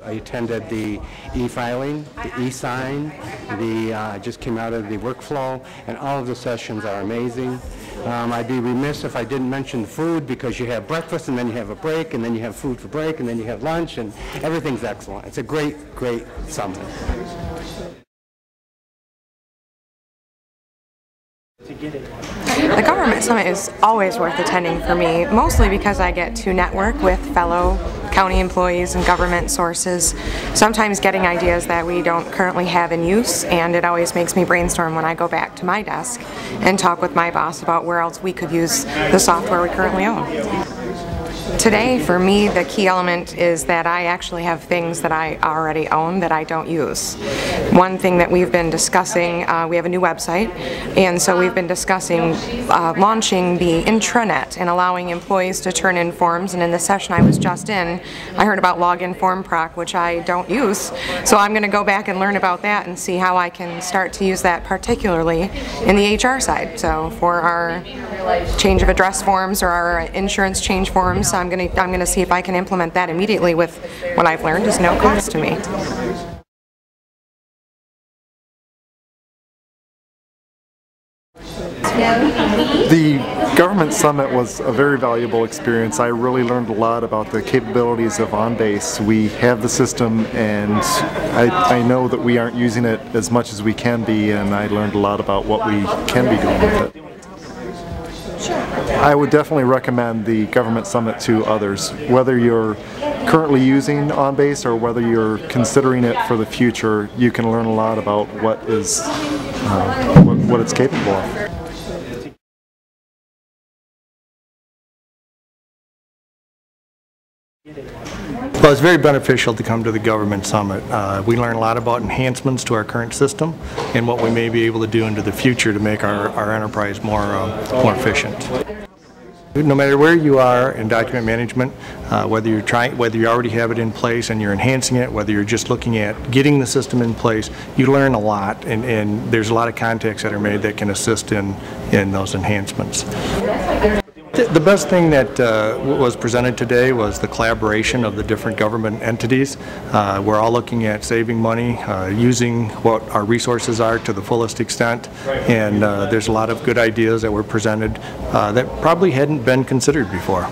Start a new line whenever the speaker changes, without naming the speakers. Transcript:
I attended the e-filing, the e-sign, I just came out of the workflow, and all of the sessions are amazing. I'd be remiss if I didn't mention the food, because you have breakfast and then you have a break and then you have food for break and then you have lunch, and everything's excellent. It's a great summit.
The Government Summit is always worth attending for me, mostly because I get to network with fellow county employees and government sources, sometimes getting ideas that we don't currently have in use, and it always makes me brainstorm when I go back to my desk and talk with my boss about where else we could use the software we currently own. Today, for me, the key element is that I actually have things that I already own that I don't use. One thing that we've been discussing, we have a new website, and so we've been discussing launching the intranet and allowing employees to turn in forms, and in the session I was just in, I heard about Login Form Proc, which I don't use, so I'm going to go back and learn about that and see how I can start to use that, particularly in the HR side. So for our change of address forms or our insurance change forms, I'm going to see if I can implement that immediately with what I've learned is no cost to me.
The Government Summit was a very valuable experience. I really learned a lot about the capabilities of OnBase. We have the system, and I know that we aren't using it as much as we can be, and I learned a lot about what we can be doing with it. I would definitely recommend the Government Summit to others, whether you're currently using OnBase or whether you're considering it for the future. You can learn a lot about what it's capable of.
Well, it's very beneficial to come to the Government Summit. We learn a lot about enhancements to our current system and what we may be able to do into the future to make our enterprise more efficient. No matter where you are in document management, whether you already have it in place and you're enhancing it, whether you're just looking at getting the system in place, you learn a lot, and there's a lot of contacts that are made that can assist in those enhancements. The best thing that was presented today was the collaboration of the different government entities. We're all looking at saving money, using what our resources are to the fullest extent, and there's a lot of good ideas that were presented that probably hadn't been considered before.